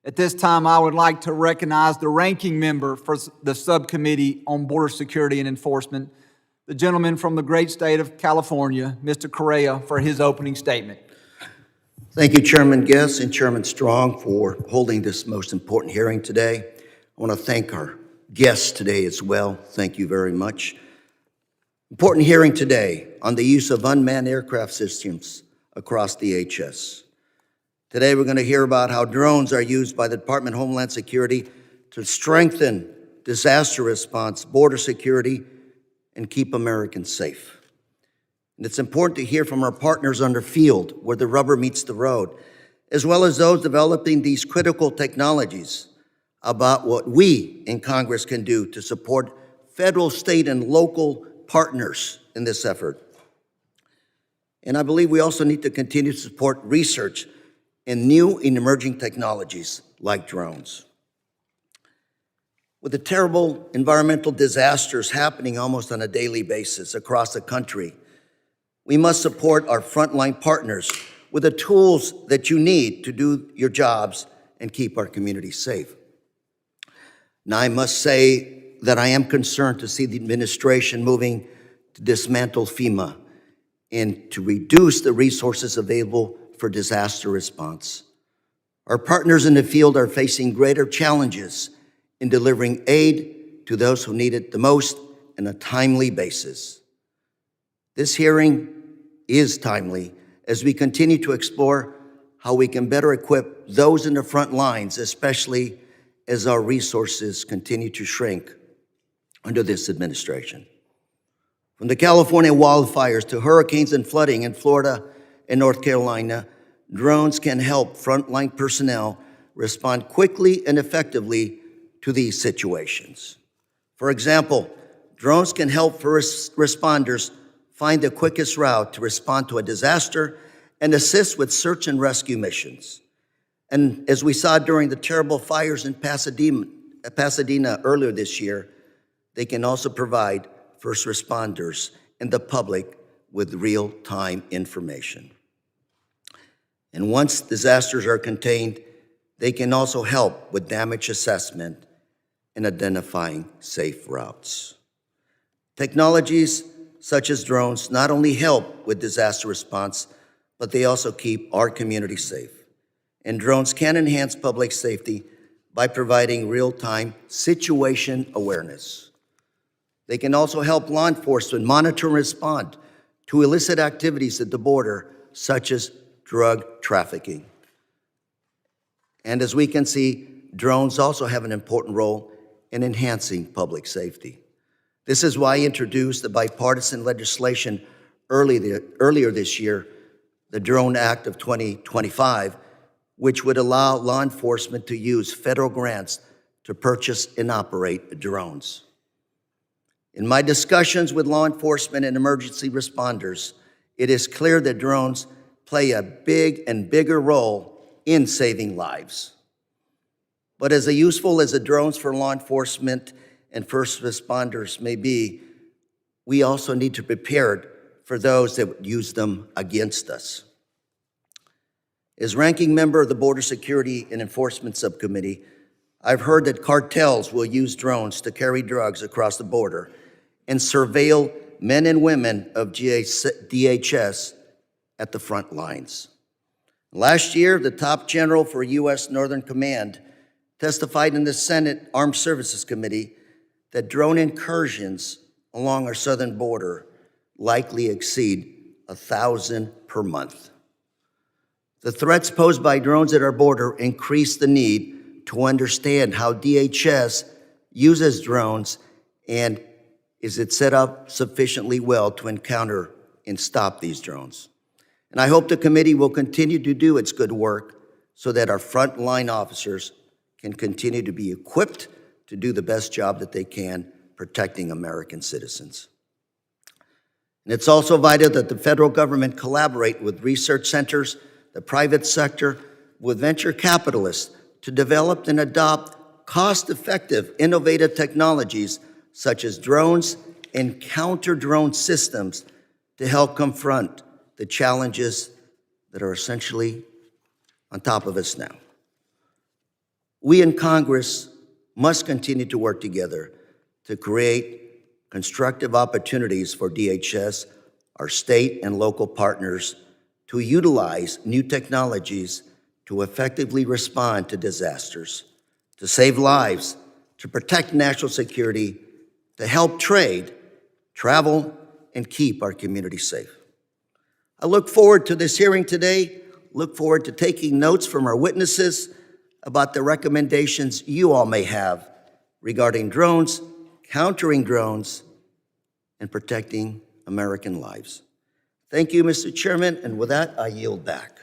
At this time, I would like to recognize the ranking member for the Subcommittee on Border Security and Enforcement, the gentleman from the great state of California, Mr. Correa, for his opening statement. Thank you, Chairman Guest and Chairman Strong, for holding this most important hearing today. I want to thank our guests today as well. Thank you very much. Important hearing today on the use of unmanned aircraft systems across DHS. Today we're going to hear about how drones are used by the Department of Homeland Security to strengthen disaster response, border security, and keep Americans safe. And it's important to hear from our partners on the field where the rubber meets the road, as well as those developing these critical technologies, about what we in Congress can do to support federal, state, and local partners in this effort. And I believe we also need to continue to support research in new and emerging technologies like drones. With the terrible environmental disasters happening almost on a daily basis across the country, we must support our frontline partners with the tools that you need to do your jobs and keep our communities safe. Now, I must say that I am concerned to see the administration moving to dismantle FEMA and to reduce the resources available for disaster response. Our partners in the field are facing greater challenges in delivering aid to those who need it the most on a timely basis. This hearing is timely as we continue to explore how we can better equip those in the front lines, especially as our resources continue to shrink under this administration. From the California wildfires to hurricanes and flooding in Florida and North Carolina, drones can help frontline personnel respond quickly and effectively to these situations. For example, drones can help first responders find the quickest route to respond to a disaster and assist with search and rescue missions. And as we saw during the terrible fires in Pasadena earlier this year, they can also provide first responders and the public with real-time information. And once disasters are contained, they can also help with damage assessment and identifying safe routes. Technologies such as drones not only help with disaster response, but they also keep our community safe. And drones can enhance public safety by providing real-time situation awareness. They can also help law enforcement monitor and respond to illicit activities at the border, such as drug trafficking. And as we can see, drones also have an important role in enhancing public safety. This is why I introduced the bipartisan legislation earlier this year, the Drone Act of 2025, which would allow law enforcement to use federal grants to purchase and operate drones. In my discussions with law enforcement and emergency responders, it is clear that drones play a big and bigger role in saving lives. But as useful as the drones for law enforcement and first responders may be, we also need to prepare for those that would use them against us. As ranking member of the Border Security and Enforcement Subcommittee, I've heard that cartels will use drones to carry drugs across the border and surveil men and women of DHS at the front lines. Last year, the top general for U.S. Northern Command testified in the Senate Armed Services Committee that drone incursions along our southern border likely exceed 1,000 per month. The threats posed by drones at our border increase the need to understand how DHS uses drones and is it set up sufficiently well to encounter and stop these drones. And I hope the committee will continue to do its good work so that our frontline officers can continue to be equipped to do the best job that they can protecting American citizens. And it's also vital that the federal government collaborate with research centers, the private sector, with venture capitalists to develop and adopt cost-effective, innovative technologies such as drones and counter-drone systems to help confront the challenges that are essentially on top of us now. We in Congress must continue to work together to create constructive opportunities for DHS, our state and local partners, to utilize new technologies to effectively respond to disasters, to save lives, to protect national security, to help trade, travel, and keep our communities safe. I look forward to this hearing today, look forward to taking notes from our witnesses about the recommendations you all may have regarding drones, countering drones, and protecting American lives. Thank you, Mr. Chairman, and with that, I yield back.